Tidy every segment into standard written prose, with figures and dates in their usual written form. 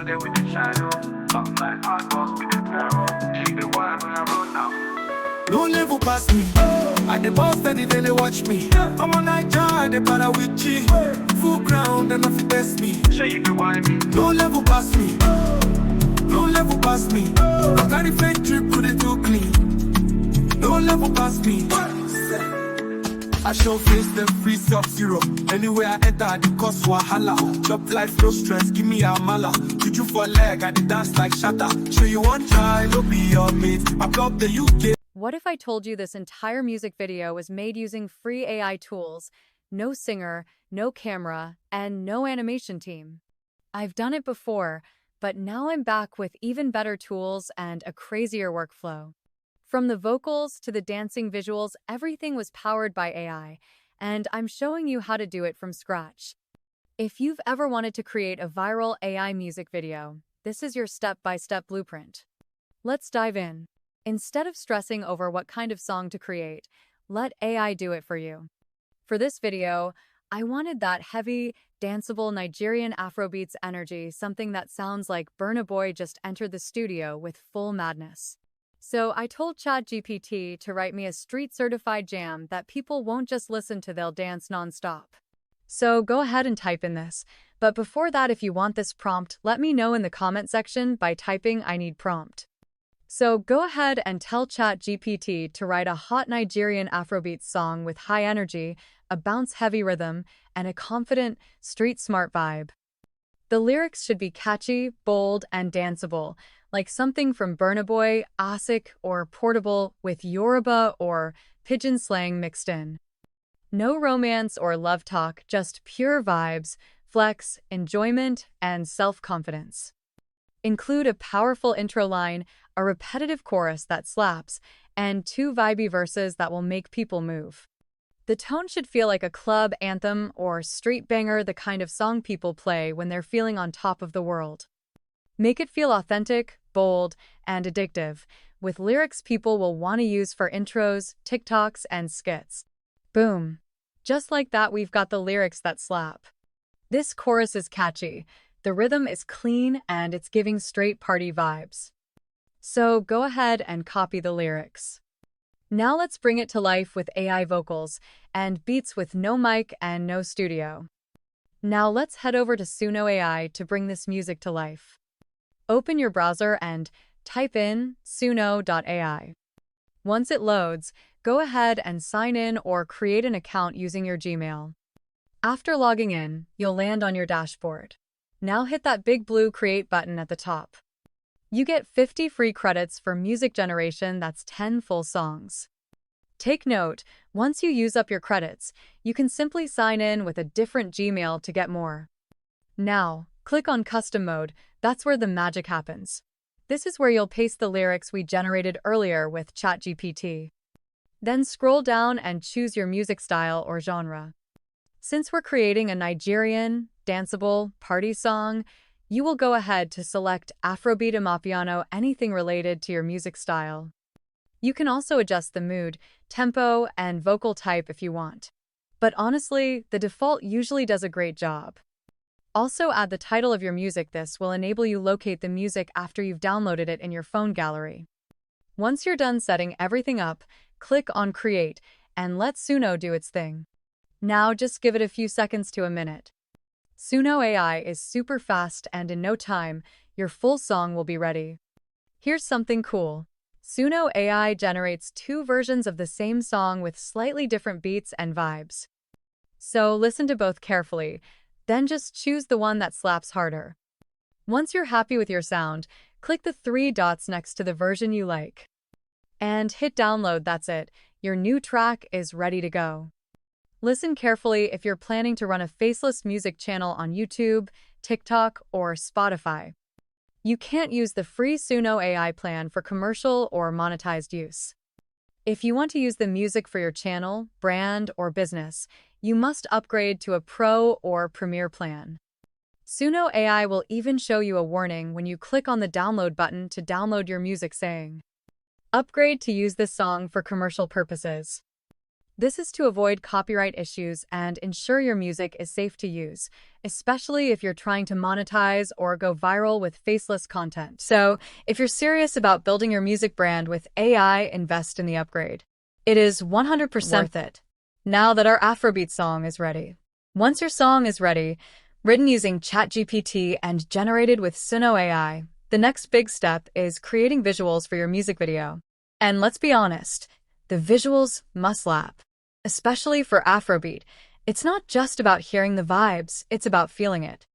day with the shadow. Something like hot boss with the barrel. Keep it wild when I roll now. No level pass me. I the boss that they watch me. I'm on night jar, they para with G. Full ground, and nothing test me. Sure you can wind me. No level pass me. No level pass me. I carry fake drip, put it too clean. No level pass me. I show face them free sub-zero. Anywhere I enter, I dey cause wahala. Chop life, no stress, give me a mala. Juju for leg, I dey dance like shatter. Show you one try, no be your mate. I block the UK. What if I told you this entire music video was made using free AI tools? No singer, no camera, and no animation team. I've done it before, but now I'm back with even better tools and a crazier workflow. From the vocals to the dancing visuals, everything was powered by AI, and I'm showing you how to do it from scratch. If you've ever wanted to create a viral AI music video, this is your step-by-step blueprint. Let's dive in. Instead of stressing over what kind of song to create, let AI do it for you. For this video, I wanted that heavy, danceable Nigerian Afrobeats energy, something that sounds like Burna Boy just entered the studio with full madness. So I told ChatGPT to write me a street-certified jam that people won't just listen to, they'll dance non-stop. So go ahead and type in this. But before that, if you want this prompt, let me know in the comment section by typing "I need prompt." So go ahead and tell ChatGPT to write a hot Nigerian Afrobeat song with high energy, a bounce-heavy rhythm, and a confident, street-smart vibe. The lyrics should be catchy, bold, and danceable, like something from Burna Boy, Asik, or Portable with Yoruba or Pidgin slang mixed in. No romance or love talk, just pure vibes, flex, enjoyment, and self-confidence. Include a powerful intro line, a repetitive chorus that slaps, and 2 vibey verses that will make people move. The tone should feel like a club anthem or street banger, the kind of song people play when they're feeling on top of the world. Make it feel authentic, bold, and addictive, with lyrics people will want to use for intros, TikToks, and skits. Boom! Just like that, we've got the lyrics that slap. This chorus is catchy, the rhythm is clean, and it's giving straight party vibes. So go ahead and copy the lyrics. Now let's bring it to life with AI vocals and beats with no mic and no studio. Now let's head over to Suno AI to bring this music to life. Open your browser and type in suno.ai. Once it loads, go ahead and sign in or create an account using your Gmail. After logging in, you'll land on your dashboard. Now hit that big blue Create button at the top. You get 50 free credits for music generation, that's 10 full songs. Take note, once you use up your credits, you can simply sign in with a different Gmail to get more. Now, click on Custom Mode, that's where the magic happens. This is where you'll paste the lyrics we generated earlier with ChatGPT. Then scroll down and choose your music style or genre. Since we're creating a Nigerian, danceable, party song, you will go ahead to select Afrobeat, Amapiano, anything related to your music style. You can also adjust the mood, tempo, and vocal type if you want. But honestly, the default usually does a great job. Also add the title of your music. This will enable you locate the music after you've downloaded it in your phone gallery. Once you're done setting everything up, click on Create and let Suno do its thing. Now just give it a few seconds to a minute. Suno AI is super fast, and in no time, your full song will be ready. Here's something cool. Suno AI generates 2 versions of the same song with slightly different beats and vibes. So listen to both carefully, then just choose the one that slaps harder. Once you're happy with your sound, click the 3 dots next to the version you like. And hit download. That's it. Your new track is ready to go. Listen carefully if you're planning to run a Faceless music channel on YouTube, TikTok, or Spotify. You can't use the free Suno AI plan for commercial or monetized use. If you want to use the music for your channel, brand, or business, you must upgrade to a Pro or Premier plan. Suno AI will even show you a warning when you click on the download button to download your music saying, "Upgrade to use this song for commercial purposes." This is to avoid copyright issues and ensure your music is safe to use, especially if you're trying to monetize or go viral with faceless content. So, if you're serious about building your music brand with AI, invest in the upgrade. It is 100% worth it. Now that our Afrobeat song is ready. Once your song is ready, written using ChatGPT and generated with Suno AI, the next big step is creating visuals for your music video. And let's be honest, the visuals must slap. Especially for Afrobeat, it's not just about hearing the vibes, it's about feeling it.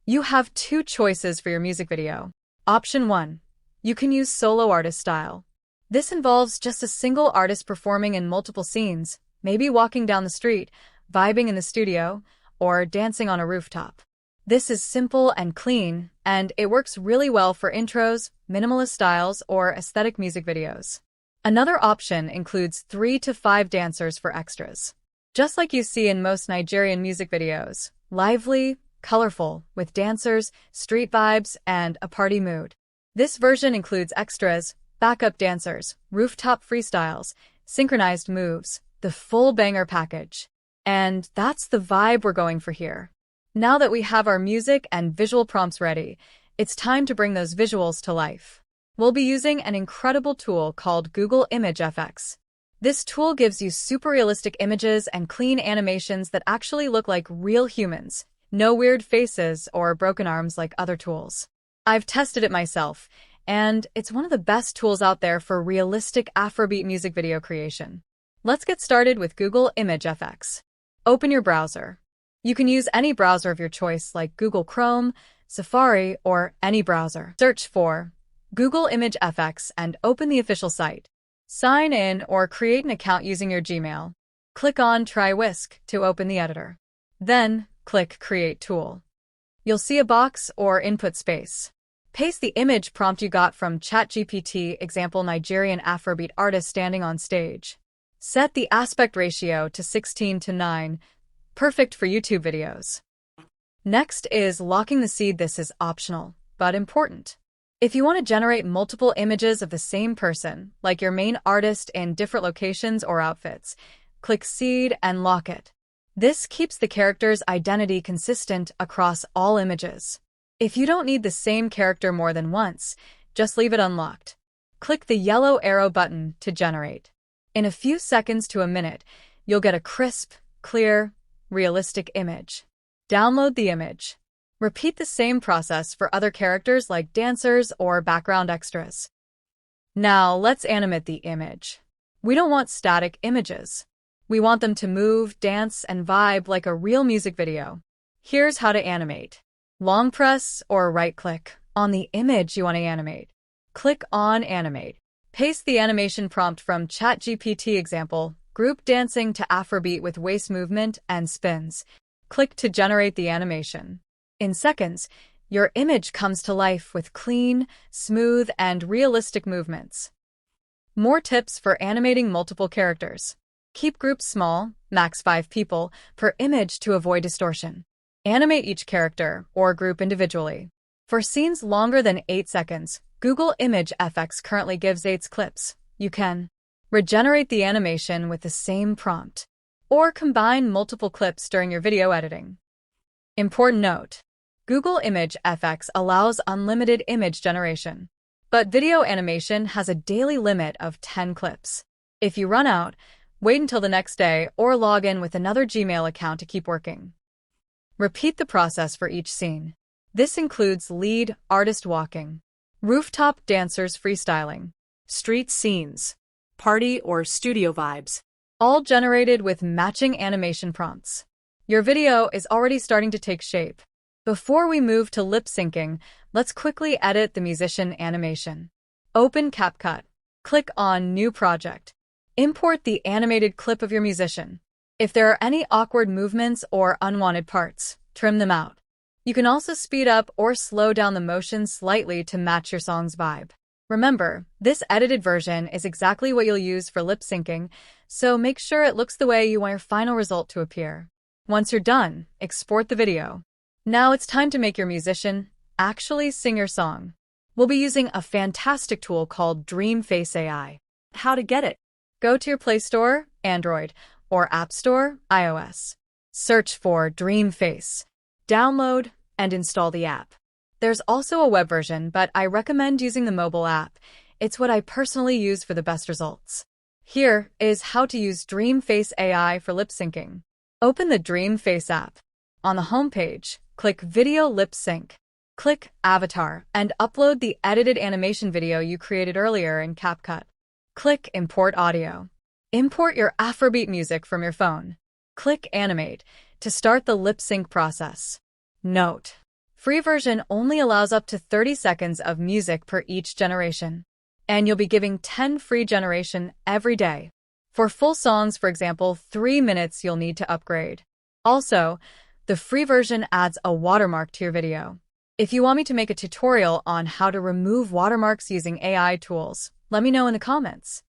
You have two choices for your music video. Option 1. You can use solo artist style. This involves just a single artist performing in multiple scenes, maybe walking down the street, vibing in the studio, or dancing on a rooftop. This is simple and clean, and it works really well for intros, minimalist styles, or aesthetic music videos. Another option includes 3 to 5 dancers for extras. Just like you see in most Nigerian music videos, lively, colorful, with dancers, street vibes, and a party mood. This version includes extras, backup dancers, rooftop freestyles, synchronized moves, the full banger package. And that's the vibe we're going for here. Now that we have our music and visual prompts ready, it's time to bring those visuals to life. We'll be using an incredible tool called Google ImageFX. This tool gives you super realistic images and clean animations that actually look like real humans. No weird faces or broken arms like other tools. I've tested it myself, and it's one of the best tools out there for realistic Afrobeat music video creation. Let's get started with Google ImageFX. Open your browser. You can use any browser of your choice like Google Chrome, Safari, or any browser. Search for Google ImageFX and open the official site. Sign in or create an account using your Gmail. Click on Try Whisk to open the editor. Then, click Create Tool. You'll see a box or input space. Paste the image prompt you got from ChatGPT, example Nigerian Afrobeat artist standing on stage. Set the aspect ratio to 16:9, perfect for YouTube videos. Next is locking the seed. This is optional, but important. If you want to generate multiple images of the same person, like your main artist in different locations or outfits, click Seed and lock it. This keeps the character's identity consistent across all images. If you don't need the same character more than once, just leave it unlocked. Click the yellow arrow button to generate. In a few seconds to a minute, you'll get a crisp, clear, realistic image. Download the image. Repeat the same process for other characters like dancers or background extras. Now, let's animate the image. We don't want static images. We want them to move, dance, and vibe like a real music video. Here's how to animate. Long press or right-click on the image you want to animate. Click on Animate. Paste the animation prompt from ChatGPT, example, group dancing to Afrobeat with waist movement and spins. Click to generate the animation. In seconds, your image comes to life with clean, smooth, and realistic movements. More tips for animating multiple characters. Keep groups small, max 5 people, per image to avoid distortion. Animate each character or group individually. For scenes longer than 8 seconds, Google ImageFX currently gives 8 clips. You can regenerate the animation with the same prompt, or combine multiple clips during your video editing. Important note. Google ImageFX allows unlimited image generation, but video animation has a daily limit of 10 clips. If you run out, wait until the next day or log in with another Gmail account to keep working. Repeat the process for each scene. This includes lead artist walking, rooftop dancers freestyling, street scenes, party or studio vibes, all generated with matching animation prompts. Your video is already starting to take shape. Before we move to lip syncing, let's quickly edit the musician animation. Open CapCut. Click on New Project. Import the animated clip of your musician. If there are any awkward movements or unwanted parts, trim them out. You can also speed up or slow down the motion slightly to match your song's vibe. Remember, this edited version is exactly what you'll use for lip syncing, so make sure it looks the way you want your final result to appear. Once you're done, export the video. Now it's time to make your musician actually sing your song. We'll be using a fantastic tool called DreamFace AI. How to get it? Go to your Play Store, Android, or App Store, iOS. Search for DreamFace. Download and install the app. There's also a web version, but I recommend using the mobile app. It's what I personally use for the best results. Here is how to use DreamFace AI for lip syncing. Open the DreamFace app. On the home page, click Video Lip Sync. Click Avatar and upload the edited animation video you created earlier in CapCut. Click Import Audio. Import your Afrobeat music from your phone. Click Animate to start the lip sync process. Note: free version only allows up to 30 seconds of music per each generation, and you'll be giving 10 free generation every day. For full songs, for example, 3 minutes, you'll need to upgrade. Also, the free version adds a watermark to your video. If you want me to make a tutorial on how to remove watermarks using AI tools, let me know in the comments.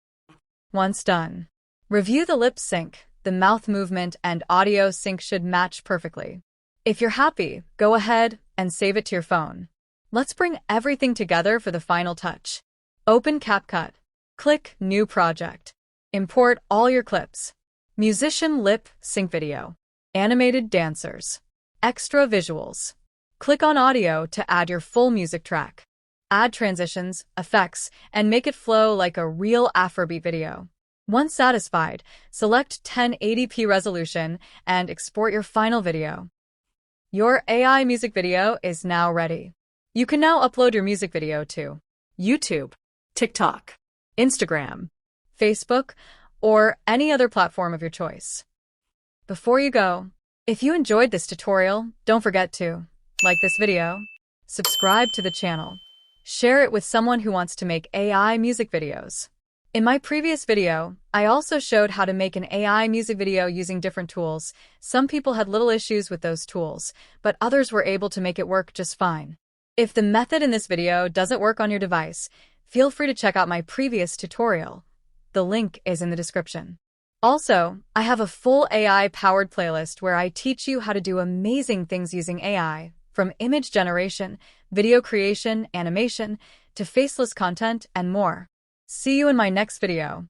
Once done, review the lip sync. The mouth movement and audio sync should match perfectly. If you're happy, go ahead and save it to your phone. Let's bring everything together for the final touch. Open CapCut. Click New Project. Import all your clips. Musician lip sync video. Animated dancers. Extra visuals. Click on Audio to add your full music track. Add transitions, effects, and make it flow like a real Afrobeat video. Once satisfied, select 1080p resolution and export your final video. Your AI music video is now ready. You can now upload your music video to YouTube, TikTok, Instagram, Facebook, or any other platform of your choice. Before you go, if you enjoyed this tutorial, don't forget to like this video, subscribe to the channel, share it with someone who wants to make AI music videos. In my previous video, I also showed how to make an AI music video using different tools. Some people had little issues with those tools, but others were able to make it work just fine. If the method in this video doesn't work on your device, feel free to check out my previous tutorial. The link is in the description. Also, I have a full AI-powered playlist where I teach you how to do amazing things using AI, from image generation, video creation, animation, to faceless content, and more. See you in my next video.